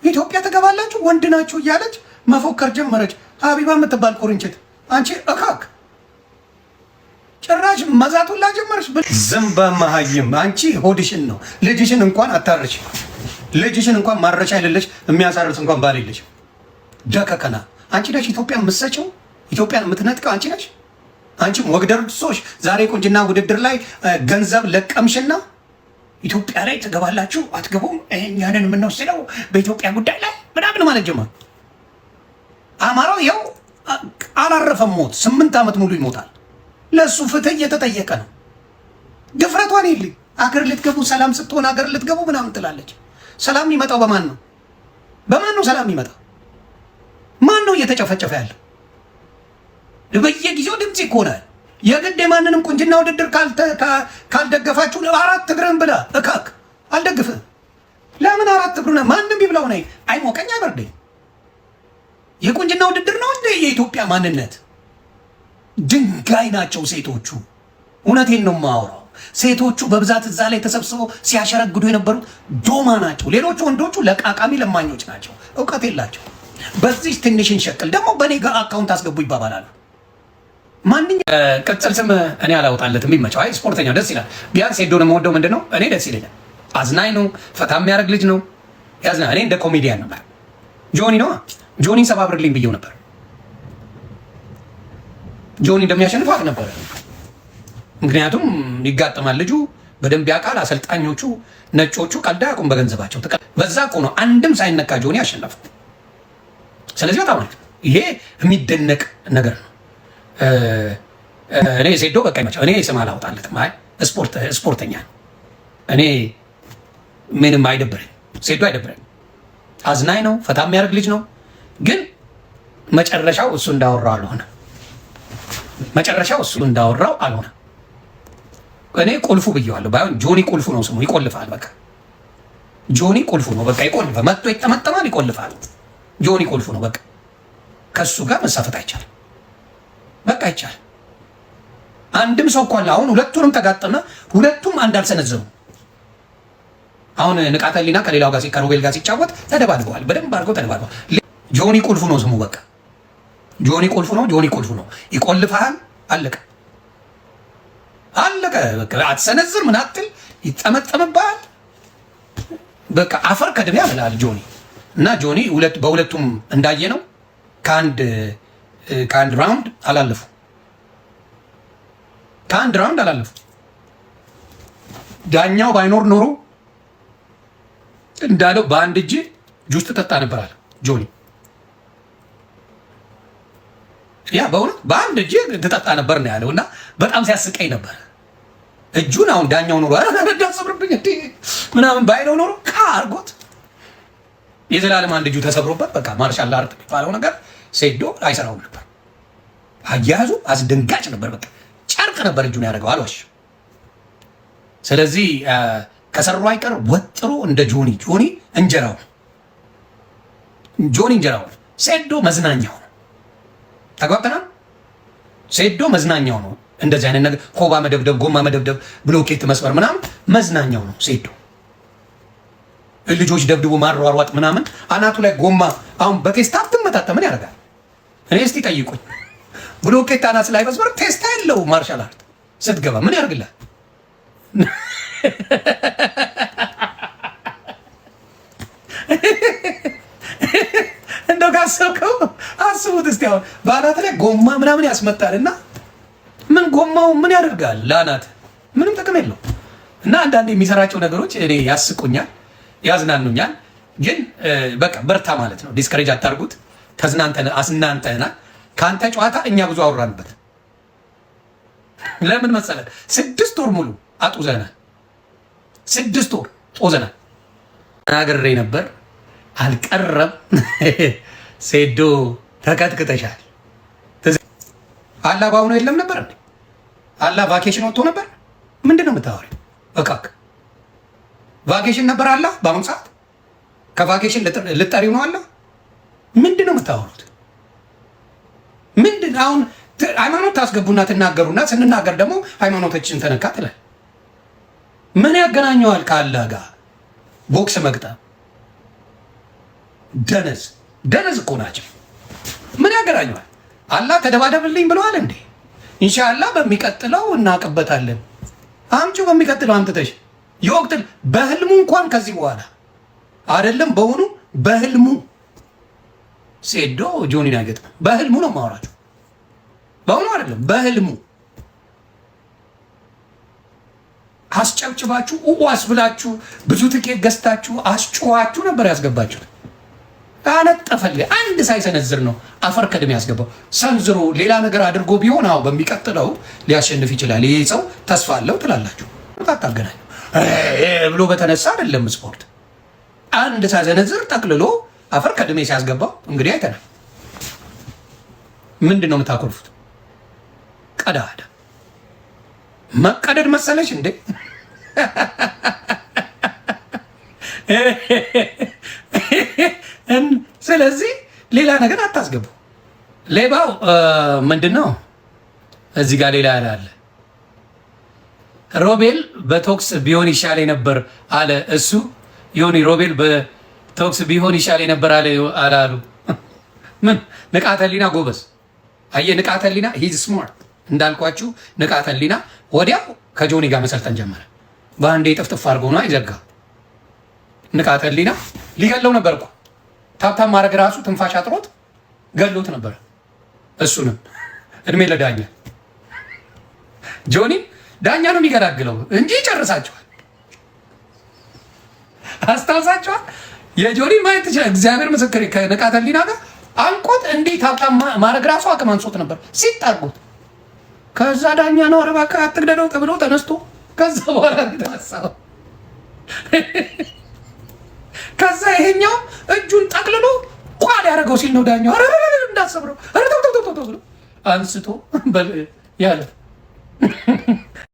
ኢትዮጵያ ትገባላችሁ ወንድ ናችሁ እያለች መፎከር ጀመረች። ሀቢባ የምትባል ቁርንችት አንቺ እካክ ጭራሽ መዛቱላ ጀመረች። ዝም በመሀይም አንቺ ሆድሽን ነው። ልጅሽን እንኳን አታርሽ። ልጅሽን እንኳን ማረሻ የሌለሽ የሚያሳርስ እንኳን ባል የለሽ። ደከከና አንቺ ነሽ ኢትዮጵያ የምትሰጪው፣ ኢትዮጵያን የምትነጥቀው አንቺ ነሽ። አንቺም ወግደርሶሽ ዛሬ ቁንጅና ውድድር ላይ ገንዘብ ለቀምሽና ኢትዮጵያ ላይ ትገባላችሁ አትገቡም፣ እኛንን የምንወስደው በኢትዮጵያ ጉዳይ ላይ ምናምን ማለት ጀመር። አማራው ያው አላረፈም፣ ሞት 8 ዓመት ሙሉ ይሞታል። ለሱ ፍትህ እየተጠየቀ ነው። ድፍረቷን ይልኝ አገር ልትገቡ ሰላም ስትሆን አገር ልትገቡ ምናምን ትላለች። ሰላም የሚመጣው በማን ነው? በማን ነው ሰላም የሚመጣው? ማን ነው እየተጨፈጨፈ ያለው? በየጊዜው ድምጽ ይኮናል። የግድ የማንንም ቁንጅና ውድድር ካልደገፋችሁ 4 እግርን ብላ እካክ አልደግፍም። ለምን 4 እግሩን ማንም ቢብላው ነይ አይሞቀኝ አይበርደኝ። የቁንጅና ውድድር ነው እንደ የኢትዮጵያ ማንነት። ድንጋይ ናቸው ሴቶቹ። እውነቴን ነው የማወራው። ሴቶቹ በብዛት እዛ ላይ ተሰብስበው ሲያሸረግዱ የነበሩት ዶማ ናቸው። ሌሎቹ ወንዶቹ ለቃቃሚ ለማኞች ናቸው፣ እውቀት የላቸው። በዚህ ትንሽን ሸቅል ደግሞ በኔ ጋር አካውንት አስገቡ ይባባላሉ። ማንኛውም ቅጽል ስም እኔ አላወጣለትም። ይመቸው። አይ ስፖርተኛ ደስ ይላል። ቢያንስ ሄዶን የምወደው ምንድን ነው? እኔ ደስ ይለኛል። አዝናኝ ነው፣ ፈታ የሚያደርግ ልጅ ነው። ያዝና እኔ እንደ ኮሜዲያን ነበር። ጆኒ ነው። ጆኒን ሰባብርልኝ ብየው ነበር። ጆኒ እንደሚያሸንፍ አውቅ ነበር። ምክንያቱም ይጋጠማል ልጁ በደንብ ያውቃል። አሰልጣኞቹ ነጮቹ ቀልድ አያውቁም በገንዘባቸው። በዛ እኮ ነው አንድም ሳይነካ ጆኒ አሸነፈ። ስለዚህ በጣም ይሄ የሚደነቅ ነገር ነው። እኔ ሴዶ በቃ ይመቸው። እኔ ስም አላወጣለትም። አይ ስፖርተኛ እኔ ምንም አይደብረኝ። ሴዶ አይደብረኝ። አዝናኝ ነው፣ ፈታ የሚያደርግ ልጅ ነው። ግን መጨረሻው እሱ እንዳወራው አልሆነ። መጨረሻው እሱ እንዳወራው አልሆነ። እኔ ቁልፉ ብየዋለሁ። ባይሆን ጆኒ ቁልፉ ነው ስሙ። ይቆልፋል። በቃ ጆኒ ቁልፉ ነው። በቃ ይቆልፋል። መጥቶ ይጠመጠማል፣ ይቆልፋል። ጆኒ ቁልፉ ነው። በቃ ከሱ ጋር መሳፈጥ አይቻልም። በቃ አይቻልም። አንድም ሰው እኮ አለ። አሁን ሁለቱንም ተጋጠመ። ሁለቱም አንድ አልሰነዘሩም። አሁን ንቃተ ህሊና ከሌላው ጋር ከሮቤል ጋር ሲጫወት ተደባድበዋል። በደንብ አድርገው ተደባድበዋል። ጆኒ ቁልፉ ነው ስሙ። በቃ ጆኒ ቁልፉ ነው። ጆኒ ቁልፉ ነው። ይቆልፋል። አለቀ አለቀ። በቃ አትሰነዝር ምን አትል፣ ይጠመጠምብሃል። በቃ አፈር ከድሜ ያምላል ጆኒ እና ጆኒ በሁለቱም እንዳየ ነው ከአንድ ራውንድ አላለፉ። ከአንድ ራውንድ አላለፉ። ዳኛው ባይኖር ኖሮ እንዳለው በአንድ እጅ ጁስ ትጠጣ ነበር አለ ጆኒ። ያ በእውነት በአንድ እጅ ትጠጣ ነበር ነው ያለው። እና በጣም ሲያስቀኝ ነበር። እጁን አሁን ዳኛው ኖሮ እንዳሰብርብኝ ምናምን ባይለው ኖሮ አርጎት የዘላለም አንድ እጁ ተሰብሮበት በቃ ማርሻል አርት የሚባለው ነገር ሴዶ አይሰራውም ነበር። አያያዙ አስደንጋጭ ነበር። በቃ ጨርቅ ነበር እጁን ያደረገው አልዋሽ። ስለዚህ ከሰሩ አይቀር ወጥሮ እንደ ጆኒ እንጀራው ጆኒ እንጀራው ሴዶ መዝናኛው ነው። ተጓብተናል። ሴዶ መዝናኛው ነው። እንደዚህ አይነት ነገር ኮባ መደብደብ፣ ጎማ መደብደብ፣ ብሎኬት መስበር ምናምን መዝናኛው ነው ሴዶ። ልጆች ደብድቦ ማሯሯጥ ምናምን አናቱ ላይ ጎማ አሁን በቴስታ ትመታተ ምን ያደርጋል? እኔ እስቲ ጠይቁኝ። ብሎኬት አናት ላይ መስበር ቴስታ የለው ማርሻል አርት ስትገባ ምን ያደርግልሃል? እንደው ካሰብከው አስቡት እስቲ። አሁን በአናት ላይ ጎማ ምናምን ያስመጣልና ምን ጎማው ምን ያደርጋል? ለአናት ምንም ጥቅም የለው። እና አንዳንዴ የሚሰራቸው ነገሮች እኔ ያስቁኛል፣ ያዝናኑኛል። ግን በቃ በርታ ማለት ነው። ዲስከሬጅ አታርጉት። አስናንተና ከአንተ ጨዋታ እኛ ብዙ አወራንበት። ለምን መሰለህ? 6 ወር ሙሉ አጡዘናል። 6 ወር ጦዘናል። ተናግሬ ነበር አልቀረም። ሴዶ ተቀጥቅጠሻል። አላ በአሁኑ የለም ነበር እንዴ? አላ ቫኬሽን ወጥቶ ነበር። ምንድን ነው የምታወሪው? እቃክ ቫኬሽን ነበር አላ በአሁኑ ሰዓት ከቫኬሽን ልጠሪው ነው አላ። ምንድን ነው የምታወሩት? ምንድን አሁን ሃይማኖት ታስገቡና ትናገሩና ስንናገር ደግሞ ሃይማኖቶችን ተነካ ትላል። ምን ያገናኘዋል ከአላ ጋር ቦክስ መግጠም? ደነዝ ደነዝ እኮ ናቸው። ምን ያገናኘዋል? አላህ ተደባደብልኝ ብለዋል እንዴ? ኢንሻአላህ በሚቀጥለው እናቅበታለን። አምጪው በሚቀጥለው አምጥተሽ የወቅት በህልሙ እንኳን ከዚህ በኋላ አይደለም በሆኑ በህልሙ ሴዶ ጆኒን አይገጥም። በህልሙ ነው ማወራችሁ። በሆኑ አይደለም በህልሙ አስጨብጭባችሁ ኡዋስ ብላችሁ ብዙ ትኬት ገዝታችሁ አስጮኋችሁ ነበር ያስገባችሁት። አነጠፈልህ አንድ ሳይሰነዝር ነው አፈር ከድሜ ያስገባው። ሰንዝሮ ሌላ ነገር አድርጎ ቢሆን አዎ በሚቀጥለው ሊያሸንፍ ይችላል፣ ይሄ ሰው ተስፋ አለው ትላላችሁ። ታታገናኙ ብሎ በተነሳ አይደለም ስፖርት። አንድ ሳይሰነዝር ጠቅልሎ አፈር ከድሜ ሲያስገባው እንግዲህ አይተናል። ምንድን ነው የምታኮርፉት? ቀዳዳ መቀደድ መሰለሽ እንዴ? ስለዚህ ሌላ ነገር አታስገቡ። ሌባው ምንድን ነው እዚህ ጋር ሌላ አለ። ሮቤል በቶክስ ቢሆን ይሻል ነበር አለ እሱ። ዮኒ ሮቤል በቶክስ ቢሆን ይሻል ነበር አላሉ። ምን ንቃተ ህሊና ጎበዝ። አየህ ንቃተ ህሊና ሂዝ ስማርት እንዳልኳችሁ ንቃተ ህሊና ወዲያው ከጆኒ ጋር መሰልጠን ጀመረ። በአንዴ ጥፍጥፍ አድርጎ ነው አይዘጋ። ንቃተ ህሊና ሊገለው ነበር እኮ ታብታብ ማድረግ ራሱ ትንፋሽ አጥሮት ገሎት ነበር። እሱንም እድሜ ለዳኛ ጆኒ ዳኛ ነው የሚገላግለው እንጂ ይጨርሳቸዋል። አስታውሳቸዋል። የጆኒ ማየት ይችላል። እግዚአብሔር ምስክር ከንቃተ ህሊና ጋር አንቆት እንዲህ ታብታብ ማድረግ ራሱ አቅም አንሶት ነበር ሲጣርጉት። ከዛ ዳኛ ነው ኧረ እባክህ አትግደለው ተብሎ ተነስቶ ከዛ በኋላ ተነሳው። ከዛ ይሄኛው እጁን ጠቅልሎ ቋድ ያደረገው ሲል ነው ዳኛው ኧረ እንዳሰብረው ኧረ ተው ብሎ አንስቶ ያለ